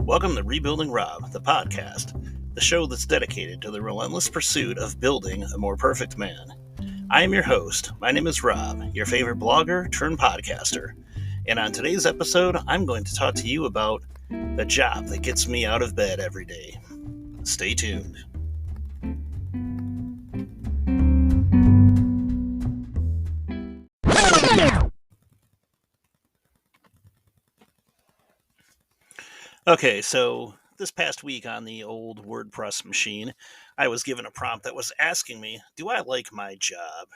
Welcome to Rebuilding Rob, the podcast, the show that's dedicated to the relentless pursuit of building a more perfect man. I am your host. My name is Rob, your favorite blogger turned podcaster. And on today's episode, I'm going to talk to you about the job that gets me out of bed every day. Stay tuned. Okay, so this past week on the old WordPress machine, I was given a prompt that was asking me, do I like my job?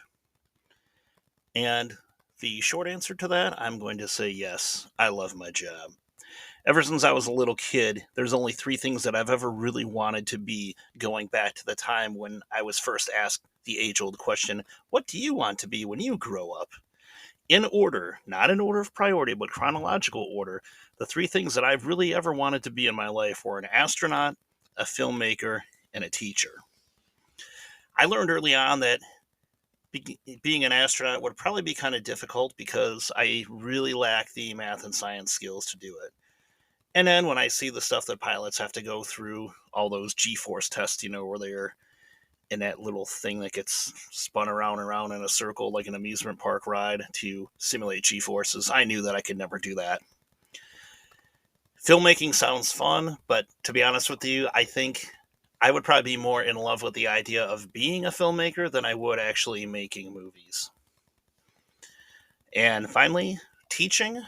And the short answer to that, I'm going to say yes, I love my job. Ever since I was a little kid, there's only three things that I've ever really wanted to be, going back to the time when I was first asked the age-old question, what do you want to be when you grow up? In order, not in order of priority, but chronological order, the three things that I've really ever wanted to be in my life were an astronaut, a filmmaker, and a teacher. I learned early on that being an astronaut would probably be kind of difficult because I really lack the math and science skills to do it. And then when I see the stuff that pilots have to go through, all those G-force tests, where they're in that little thing that gets spun around and around in a circle like an amusement park ride to simulate G-forces, I knew that I could never do that. Filmmaking sounds fun, but to be honest with you, I think I would probably be more in love with the idea of being a filmmaker than I would actually making movies. And finally, teaching.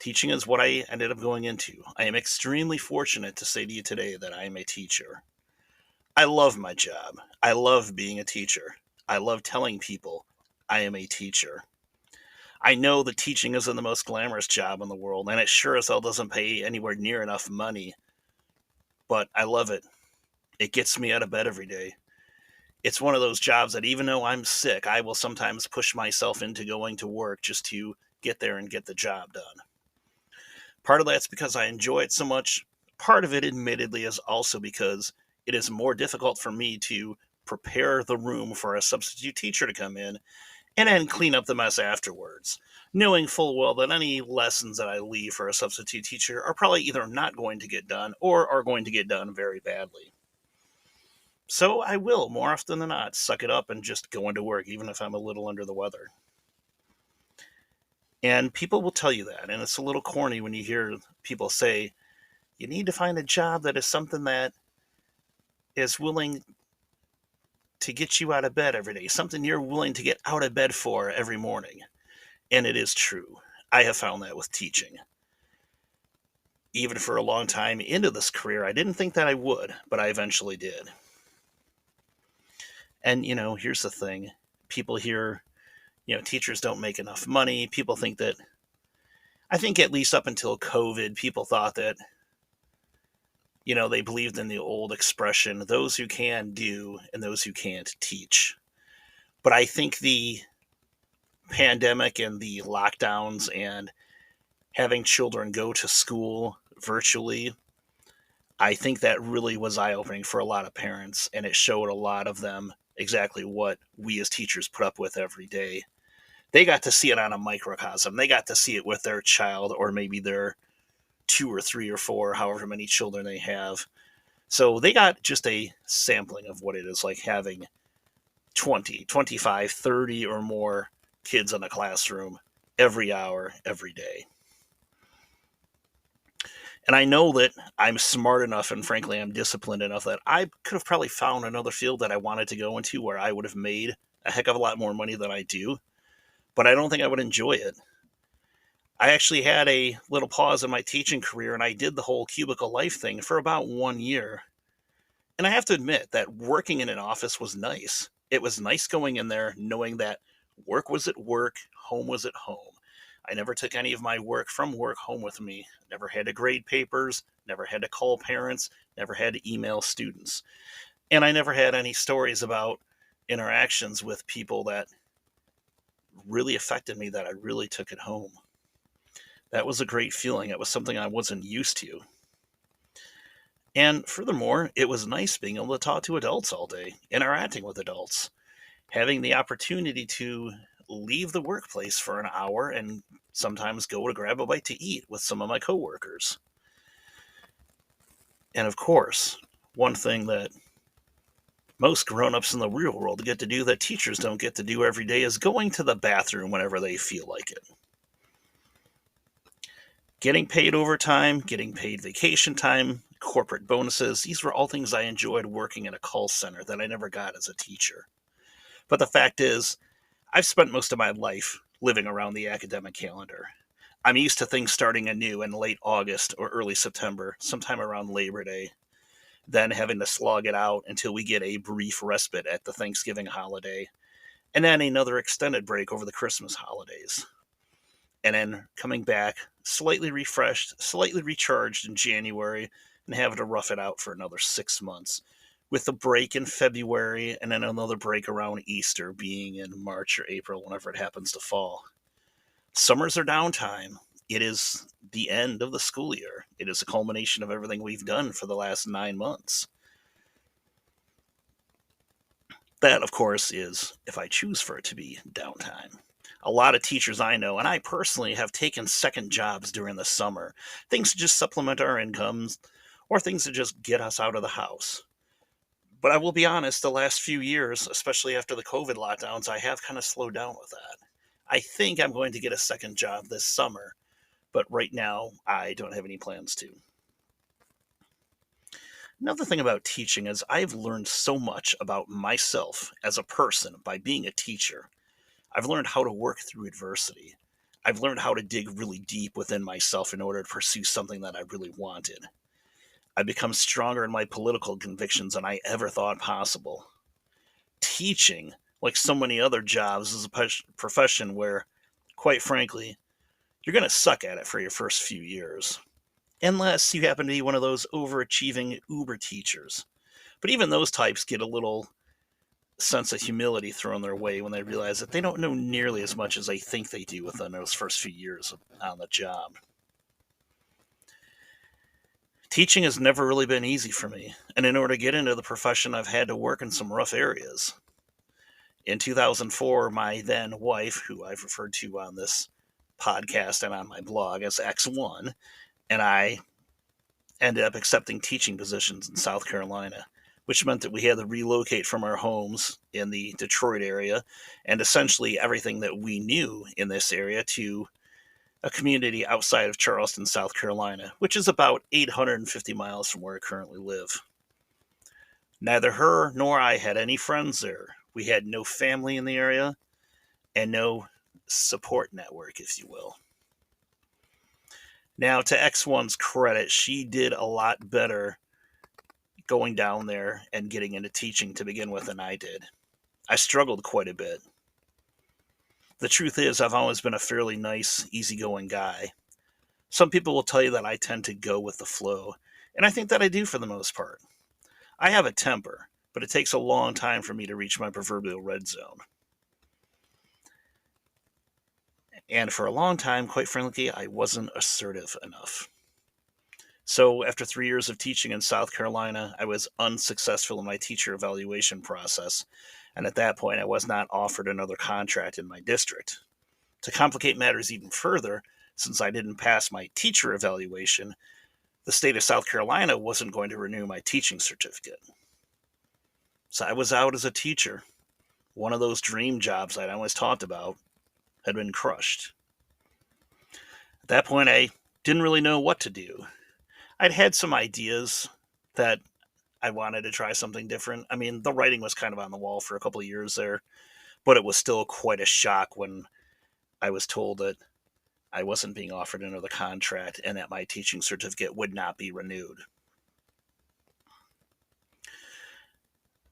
Teaching is what I ended up going into. I am extremely fortunate to say to you today that I am a teacher. I love my job. I love being a teacher. I love telling people I am a teacher. I know that teaching isn't the most glamorous job in the world, and it sure as hell doesn't pay anywhere near enough money. But I love it. It gets me out of bed every day. It's one of those jobs that even though I'm sick, I will sometimes push myself into going to work just to get there and get the job done. Part of that's because I enjoy it so much. Part of it, admittedly, is also because it is more difficult for me to prepare the room for a substitute teacher to come in and then clean up the mess afterwards, knowing full well that any lessons that I leave for a substitute teacher are probably either not going to get done or are going to get done very badly. So I will, more often than not, suck it up and just go into work, even if I'm a little under the weather. And people will tell you that, and it's a little corny when you hear people say, you need to find a job that is something that is willing to get you out of bed every day, something you're willing to get out of bed for every morning. And it is true. I have found that with teaching. Even for a long time into this career, I didn't think that I would, but I eventually did. And, here's the thing. People hear, teachers don't make enough money. People think that, I think at least up until COVID, people thought that, they believed in the old expression, those who can do and those who can't teach. But I think the pandemic and the lockdowns and having children go to school virtually, I think that really was eye-opening for a lot of parents, and it showed a lot of them exactly what we as teachers put up with every day. They got to see it on a microcosm. They got to see it with their child, or maybe their 2 or 3 or 4, however many children they have. So they got just a sampling of what it is like having 20, 25, 30 or more kids in a classroom every hour, every day. And I know that I'm smart enough, and frankly, I'm disciplined enough that I could have probably found another field that I wanted to go into where I would have made a heck of a lot more money than I do, but I don't think I would enjoy it. I actually had a little pause in my teaching career, and I did the whole cubicle life thing for about 1 year. And I have to admit that working in an office was nice. It was nice going in there knowing that work was at work, home was at home. I never took any of my work from work home with me. Never had to grade papers, never had to call parents, never had to email students. And I never had any stories about interactions with people that really affected me that I really took it home. That was a great feeling. It was something I wasn't used to. And furthermore, it was nice being able to talk to adults all day, interacting with adults, having the opportunity to leave the workplace for an hour and sometimes go to grab a bite to eat with some of my coworkers. And of course, one thing that most grown-ups in the real world get to do that teachers don't get to do every day is going to the bathroom whenever they feel like it. Getting paid overtime, getting paid vacation time, corporate bonuses, these were all things I enjoyed working in a call center that I never got as a teacher. But the fact is, I've spent most of my life living around the academic calendar. I'm used to things starting anew in late August or early September, sometime around Labor Day, then having to slog it out until we get a brief respite at the Thanksgiving holiday, and then another extended break over the Christmas holidays. And then coming back slightly refreshed, slightly recharged in January, and having to rough it out for another 6 months, with a break in February and then another break around Easter being in March or April, whenever it happens to fall. Summers are downtime. It is the end of the school year. It is a culmination of everything we've done for the last 9 months. That, of course, is if I choose for it to be downtime. A lot of teachers I know, and I personally, have taken second jobs during the summer, things to just supplement our incomes or things to just get us out of the house. But I will be honest, the last few years, especially after the COVID lockdowns, I have kind of slowed down with that. I think I'm going to get a second job this summer, but right now I don't have any plans to. Another thing about teaching is I've learned so much about myself as a person by being a teacher. I've learned how to work through adversity. I've learned how to dig really deep within myself in order to pursue something that I really wanted. I've become stronger in my political convictions than I ever thought possible. Teaching, like so many other jobs, is a profession where, quite frankly, you're going to suck at it for your first few years. Unless you happen to be one of those overachieving Uber teachers. But even those types get a little sense of humility thrown their way when they realize that they don't know nearly as much as they think they do within those first few years on the job. Teaching has never really been easy for me, and in order to get into the profession, I've had to work in some rough areas. In 2004, my then wife, who I've referred to on this podcast and on my blog as X1, and I ended up accepting teaching positions in South Carolina, which meant that we had to relocate from our homes in the Detroit area and essentially everything that we knew in this area to a community outside of Charleston, South Carolina, which is about 850 miles from where I currently live. Neither her nor I had any friends there. We had no family in the area and no support network, if you will. Now, to X1's credit, she did a lot better going down there and getting into teaching to begin with than I did. I struggled quite a bit. The truth is, I've always been a fairly nice, easygoing guy. Some people will tell you that I tend to go with the flow, and I think that I do for the most part. I have a temper, but it takes a long time for me to reach my proverbial red zone. And for a long time, quite frankly, I wasn't assertive enough. So, after 3 years of teaching in South Carolina, I was unsuccessful in my teacher evaluation process, and at that point, I was not offered another contract in my district. To complicate matters even further, since I didn't pass my teacher evaluation, the state of South Carolina wasn't going to renew my teaching certificate. So I was out as a teacher. One of those dream jobs I'd always talked about had been crushed. At that point, I didn't really know what to do. I'd had some ideas that I wanted to try something different. I mean, the writing was kind of on the wall for a couple of years there, but it was still quite a shock when I was told that I wasn't being offered another contract and that my teaching certificate would not be renewed.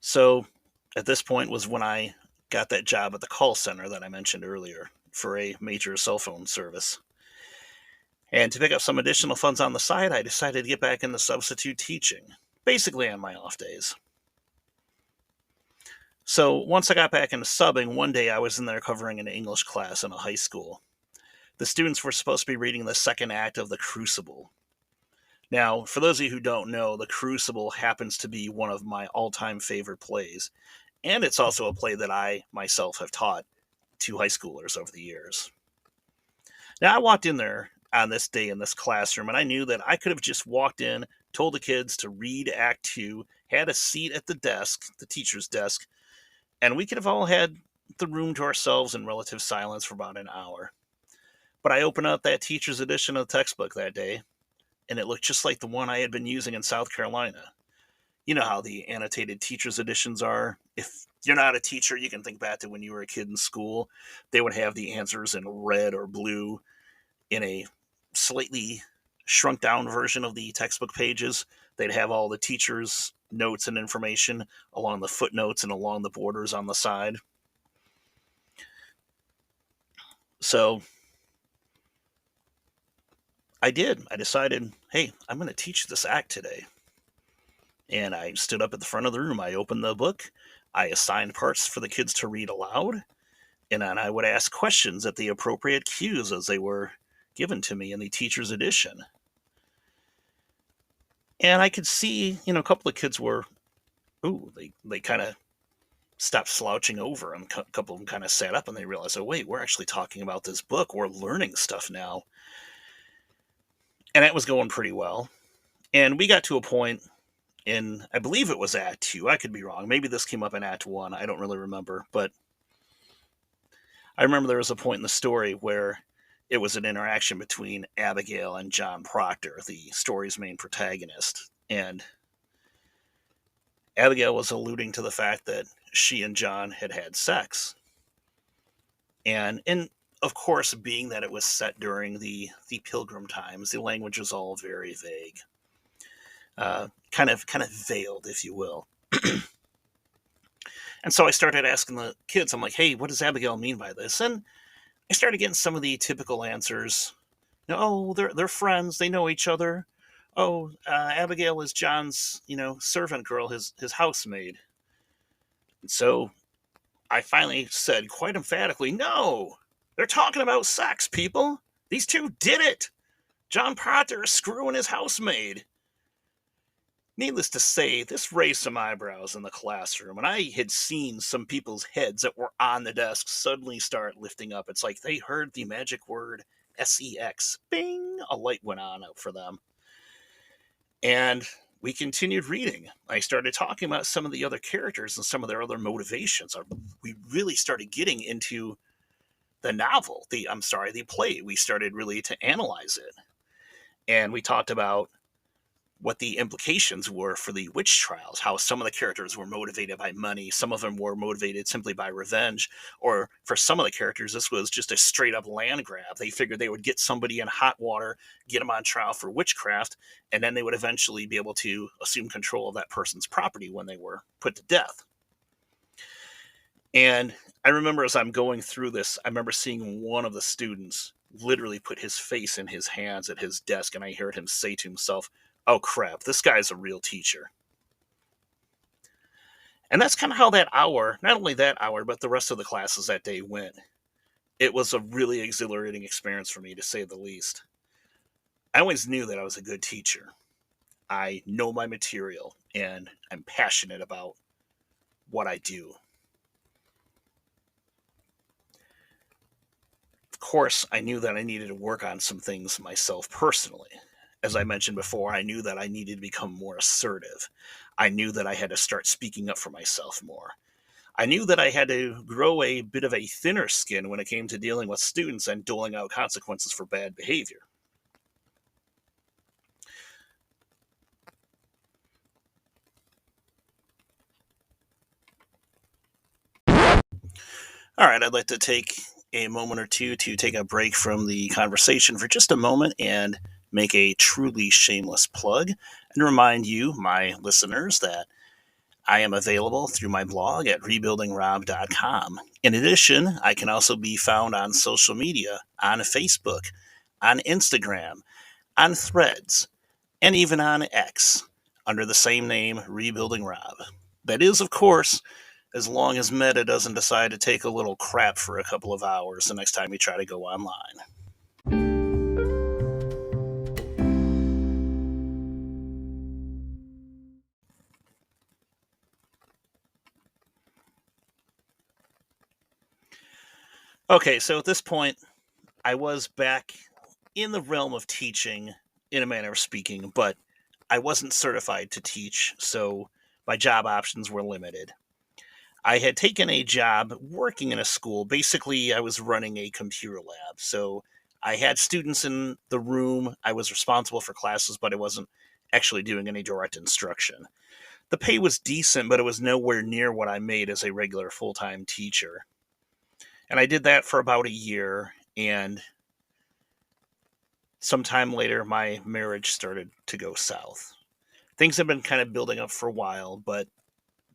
So at this point was when I got that job at the call center that I mentioned earlier for a major cell phone service. And to pick up some additional funds on the side, I decided to get back into substitute teaching, basically on my off days. So once I got back into subbing, one day I was in there covering an English class in a high school. The students were supposed to be reading the second act of The Crucible. Now, for those of you who don't know, The Crucible happens to be one of my all-time favorite plays, and it's also a play that I myself have taught to high schoolers over the years. Now, I walked in there on this day in this classroom, and I knew that I could have just walked in, told the kids to read Act Two, had a seat at the desk, the teacher's desk, and we could have all had the room to ourselves in relative silence for about an hour. But I opened up that teacher's edition of the textbook that day, and it looked just like the one I had been using in South Carolina. You know how the annotated teacher's editions are. If you're not a teacher, you can think back to when you were a kid in school. They would have the answers in red or blue in a slightly shrunk down version of the textbook pages. They'd have all the teachers' notes and information along the footnotes and along the borders on the side. So I did. I decided, hey, I'm going to teach this act today. And I stood up at the front of the room. I opened the book. I assigned parts for the kids to read aloud. And then I would ask questions at the appropriate cues as they were given to me in the teacher's edition. And I could see, a couple of kids were, they kind of stopped slouching over, and a couple of them kind of sat up and they realized, oh, wait, we're actually talking about this book. We're learning stuff now. And that was going pretty well. And we got to a point in, I believe it was Act 2. I could be wrong. Maybe this came up in Act 1. I don't really remember. But I remember there was a point in the story where it was an interaction between Abigail and John Proctor, the story's main protagonist. And Abigail was alluding to the fact that she and John had had sex. And of course, being that it was set during the Pilgrim times, the language was all very vague. Kind of veiled, if you will. And so I started asking the kids, I'm like, hey, what does Abigail mean by this? And I started getting some of the typical answers. Oh, they're friends. They know each other. Oh, Abigail is John's, servant girl, his housemaid. And so I finally said quite emphatically, no, they're talking about sex, people. These two did it. John Proctor is screwing his housemaid. Needless to say, this raised some eyebrows in the classroom, and I had seen some people's heads that were on the desk suddenly start lifting up. It's like they heard the magic word sex. Bing! A light went on out for them. And we continued reading. I started talking about some of the other characters and some of their other motivations. We really started getting into the novel, the play. We started really to analyze it. And we talked about what the implications were for the witch trials, how some of the characters were motivated by money, some of them were motivated simply by revenge, or for some of the characters, this was just a straight up land grab. They figured they would get somebody in hot water, get them on trial for witchcraft, and then they would eventually be able to assume control of that person's property when they were put to death. And I remember as I'm going through this, I remember seeing one of the students literally put his face in his hands at his desk, and I heard him say to himself, oh crap, this guy's a real teacher. And that's kind of how that hour, not only that hour, but the rest of the classes that day went. It was a really exhilarating experience for me, to say the least. I always knew that I was a good teacher. I know my material, and I'm passionate about what I do. Of course, I knew that I needed to work on some things myself personally. As I mentioned before, I knew that I needed to become more assertive. I knew that I had to start speaking up for myself more. I knew that I had to grow a bit of a thinner skin when it came to dealing with students and doling out consequences for bad behavior. All right, I'd like to take a moment or two to take a break from the conversation for just a moment and make a truly shameless plug and remind you, my listeners, that I am available through my blog at rebuildingrob.com. In addition, I can also be found on social media, on Facebook, on Instagram, on Threads, and even on X under the same name, Rebuilding Rob. That is, of course, as long as Meta doesn't decide to take a little crap for a couple of hours the next time you try to go online. Okay, so at this point, I was back in the realm of teaching, in a manner of speaking, but I wasn't certified to teach, so my job options were limited. I had taken a job working in a school. Basically, I was running a computer lab. So I had students in the room. I was responsible for classes, but I wasn't actually doing any direct instruction. The pay was decent, but it was nowhere near what I made as a regular full time teacher. And I did that for about a year. And sometime later, my marriage started to go south. Things had been kind of building up for a while, but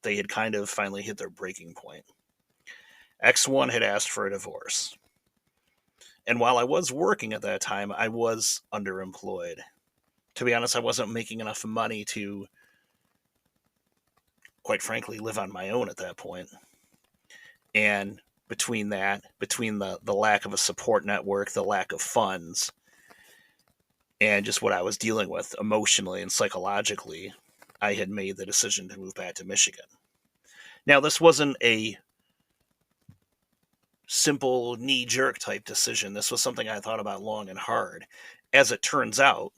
they had kind of finally hit their breaking point. X1 had asked for a divorce. And while I was working at that time, I was underemployed. To be honest, I wasn't making enough money to, quite frankly, live on my own at that point. And between the lack of a support network, the lack of funds, and just what I was dealing with emotionally and psychologically, I had made the decision to move back to Michigan. Now, this wasn't a simple knee jerk type decision. This was something I thought about long and hard. As it turns out,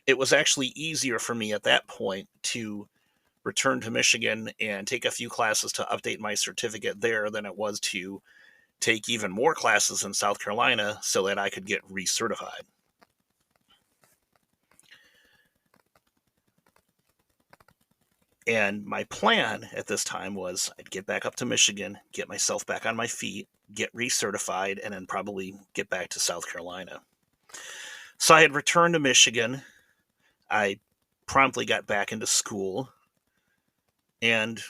it was actually easier for me at that point to return to Michigan and take a few classes to update my certificate there than it was to take even more classes in South Carolina so that I could get recertified. And my plan at this time was I'd get back up to Michigan, get myself back on my feet, get recertified, and then probably get back to South Carolina. So I had returned to Michigan. I promptly got back into school. And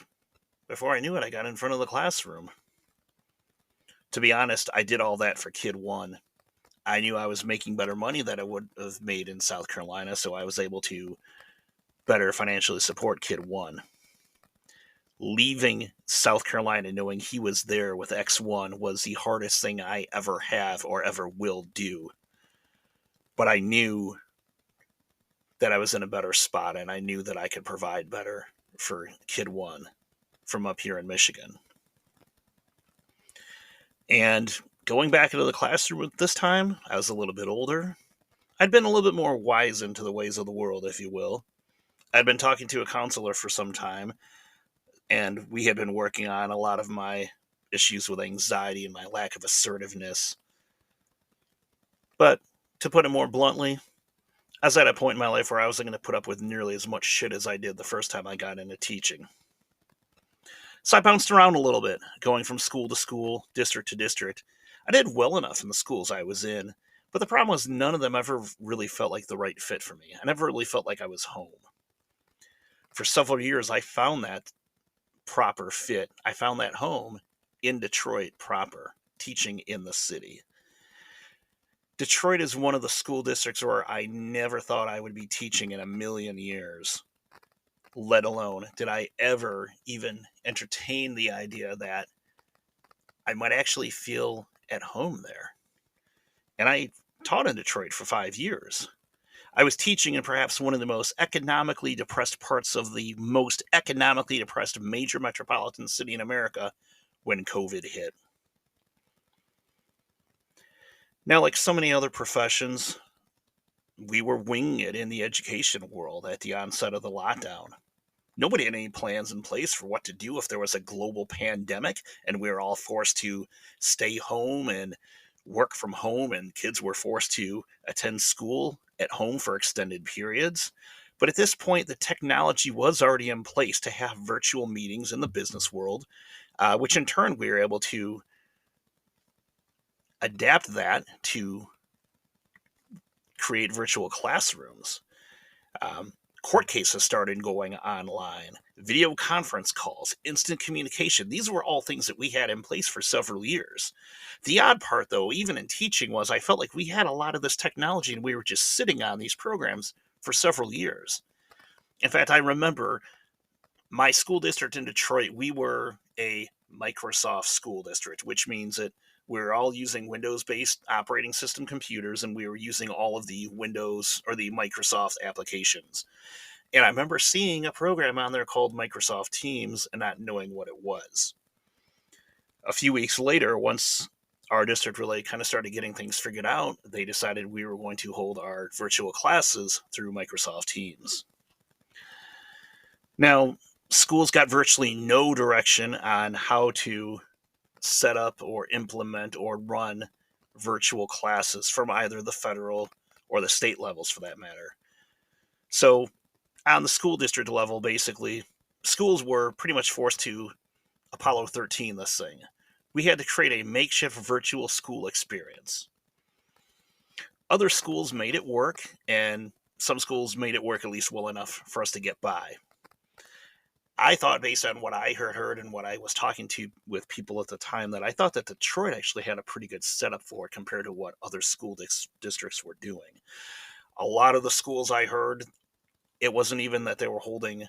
before I knew it, I got in front of the classroom. To be honest, I did all that for Kid 1. I knew I was making better money than I would have made in South Carolina, so I was able to better financially support Kid 1. Leaving South Carolina knowing he was there with X1 was the hardest thing I ever have or ever will do. But I knew that I was in a better spot, and I knew that I could provide better for Kid 1 from up here in Michigan. And going back into the classroom this time, I was a little bit older. I'd been a little bit more wise into the ways of the world, if you will. I'd been talking to a counselor for some time, and we had been working on a lot of my issues with anxiety and my lack of assertiveness. But to put it more bluntly, I was at a point in my life where I wasn't going to put up with nearly as much shit as I did the first time I got into teaching. So I bounced around a little bit, going from school to school, district to district. I did well enough in the schools I was in, but the problem was none of them ever really felt like the right fit for me. I never really felt like I was home. For several years, I found that proper fit. I found that home in Detroit proper, teaching in the city. Detroit is one of the school districts where I never thought I would be teaching in a million years, let alone did I ever even entertain the idea that I might actually feel at home there. And I taught in Detroit for 5 years. I was teaching in perhaps one of the most economically depressed parts of the most economically depressed major metropolitan city in America when COVID hit. Now, like so many other professions, we were winging it in the education world at the onset of the lockdown. Nobody had any plans in place for what to do if there was a global pandemic and we were all forced to stay home and work from home and kids were forced to attend school at home for extended periods. But at this point, the technology was already in place to have virtual meetings in the business world, which in turn we were able to adapt that to create virtual classrooms. Court cases started going online, video conference calls, instant communication. These were all things that we had in place for several years. The odd part, though, even in teaching, was I felt like we had a lot of this technology and we were just sitting on these programs for several years. In fact, I remember my school district in Detroit, we were a Microsoft school district, which means that we're all using Windows-based operating system computers, and we were using all of the Windows or the Microsoft applications. And I remember seeing a program on there called Microsoft Teams and not knowing what it was. A few weeks later, once our district really kind of started getting things figured out, they decided we were going to hold our virtual classes through Microsoft Teams. Now, schools got virtually no direction on how to set up or implement or run virtual classes from either the federal or the state levels for that matter. So, on the school district level, basically, schools were pretty much forced to Apollo 13 this thing. We had to create a makeshift virtual school experience. Other schools made it work, and some schools made it work at least well enough for us to get by. I thought, based on what I heard and what I was talking to with people at the time, that I thought that Detroit actually had a pretty good setup for it compared to what other school districts were doing. A lot of the schools I heard, it wasn't even that they were holding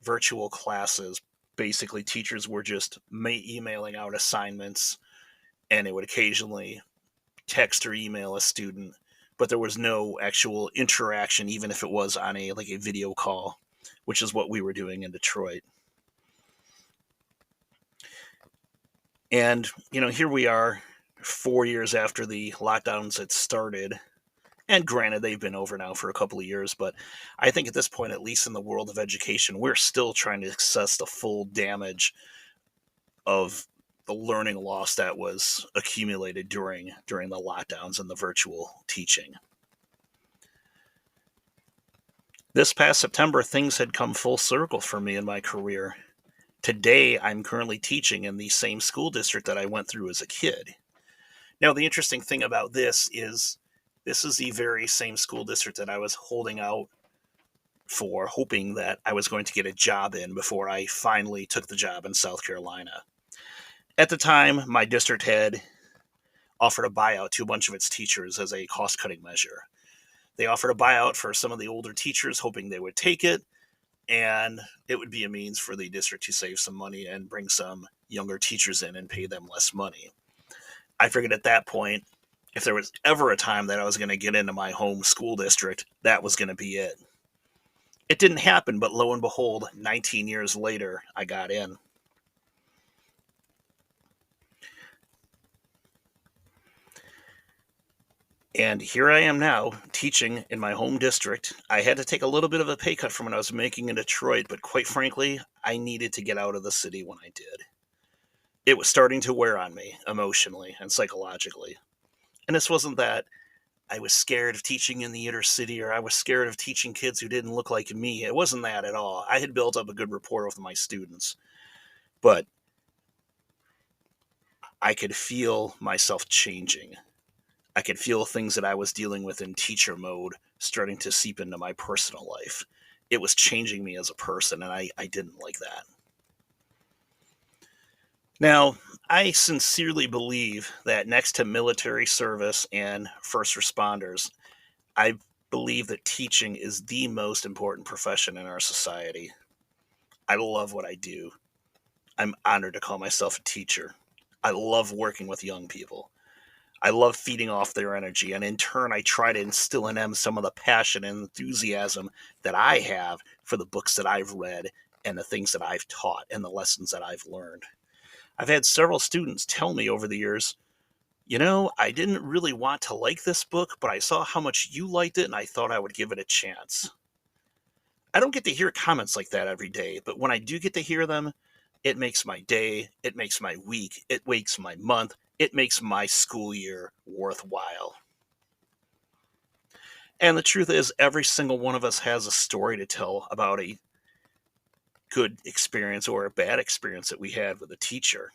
virtual classes. Basically, teachers were just emailing out assignments, and they would occasionally text or email a student, but there was no actual interaction, even if it was on a video call, which is what we were doing in Detroit. And, here we are 4 years after the lockdowns had started. And granted, they've been over now for a couple of years, but I think at this point, at least in the world of education, we're still trying to assess the full damage of the learning loss that was accumulated during the lockdowns and the virtual teaching. This past September, things had come full circle for me in my career. Today, I'm currently teaching in the same school district that I went through as a kid. Now, the interesting thing about this is the very same school district that I was holding out for, hoping that I was going to get a job in before I finally took the job in South Carolina. At the time, my district had offered a buyout to a bunch of its teachers as a cost-cutting measure. They offered a buyout for some of the older teachers, hoping they would take it, and it would be a means for the district to save some money and bring some younger teachers in and pay them less money. I figured at that point, if there was ever a time that I was going to get into my home school district, that was going to be it. It didn't happen, but lo and behold, 19 years later, I got in. And here I am now, teaching in my home district. I had to take a little bit of a pay cut from what I was making in Detroit, but quite frankly, I needed to get out of the city when I did. It was starting to wear on me emotionally and psychologically. And this wasn't that I was scared of teaching in the inner city or I was scared of teaching kids who didn't look like me. It wasn't that at all. I had built up a good rapport with my students, but I could feel myself changing. I could feel things that I was dealing with in teacher mode starting to seep into my personal life. It was changing me as a person, and I didn't like that. Now, I sincerely believe that next to military service and first responders, I believe that teaching is the most important profession in our society. I love what I do. I'm honored to call myself a teacher. I love working with young people. I love feeding off their energy, and in turn, I try to instill in them some of the passion and enthusiasm that I have for the books that I've read and the things that I've taught and the lessons that I've learned. I've had several students tell me over the years, I didn't really want to like this book, but I saw how much you liked it and I thought I would give it a chance. I don't get to hear comments like that every day, but when I do get to hear them, it makes my day, it makes my week, it makes my month, it makes my school year worthwhile. And the truth is, every single one of us has a story to tell about a good experience or a bad experience that we had with a teacher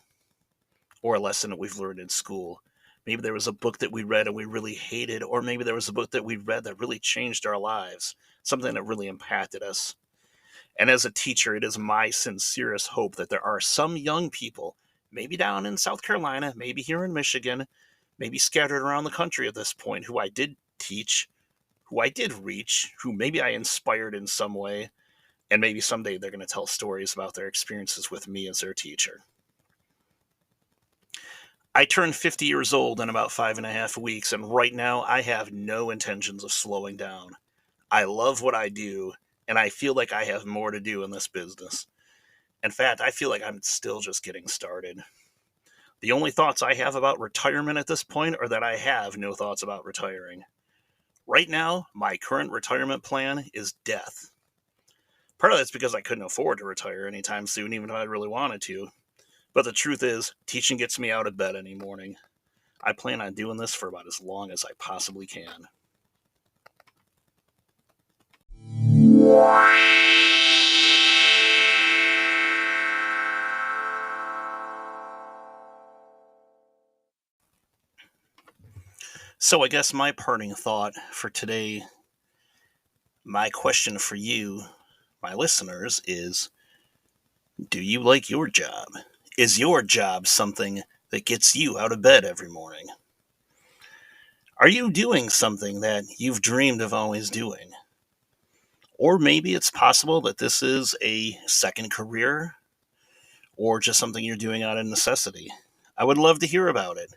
or a lesson that we've learned in school. Maybe there was a book that we read and we really hated, or maybe there was a book that we read that really changed our lives, something that really impacted us. And as a teacher, it is my sincerest hope that there are some young people, maybe down in South Carolina, maybe here in Michigan, maybe scattered around the country at this point, who I did teach, who I did reach, who maybe I inspired in some way, and maybe someday they're going to tell stories about their experiences with me as their teacher. I turned 50 years old in about 5.5 weeks, and right now I have no intentions of slowing down. I love what I do, and I feel like I have more to do in this business. In fact, I feel like I'm still just getting started. The only thoughts I have about retirement at this point are that I have no thoughts about retiring. Right now, my current retirement plan is death. Part of that's because I couldn't afford to retire anytime soon, even if I really wanted to. But the truth is, teaching gets me out of bed any morning. I plan on doing this for about as long as I possibly can. So I guess my parting thought for today, my question for you, my listeners, is, do you like your job? Is your job something that gets you out of bed every morning? Are you doing something that you've dreamed of always doing? Or maybe it's possible that this is a second career or just something you're doing out of necessity. I would love to hear about it.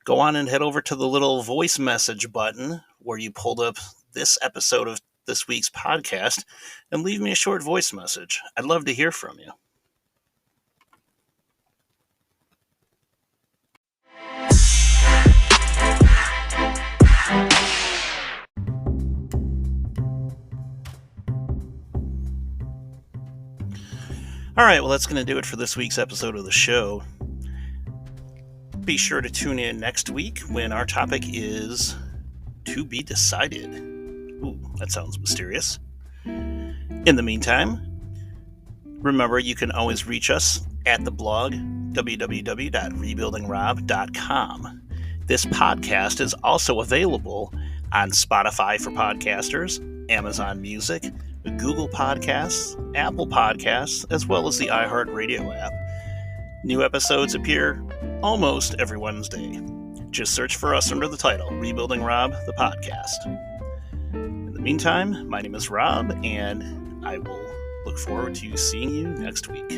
Go on and head over to the little voice message button where you pulled up this episode of this week's podcast and leave me a short voice message. I'd love to hear from you. All right, well, that's going to do it for this week's episode of the show. Be sure to tune in next week when our topic is to be decided. Ooh, that sounds mysterious. In the meantime, remember you can always reach us at the blog www.rebuildingrob.com. This podcast is also available on Spotify for podcasters, Amazon Music, Google Podcasts, Apple Podcasts, as well as the iHeartRadio app. New episodes appear almost every Wednesday. Just search for us under the title, Rebuilding Rob, the podcast. In the meantime, my name is Rob, and I will look forward to seeing you next week.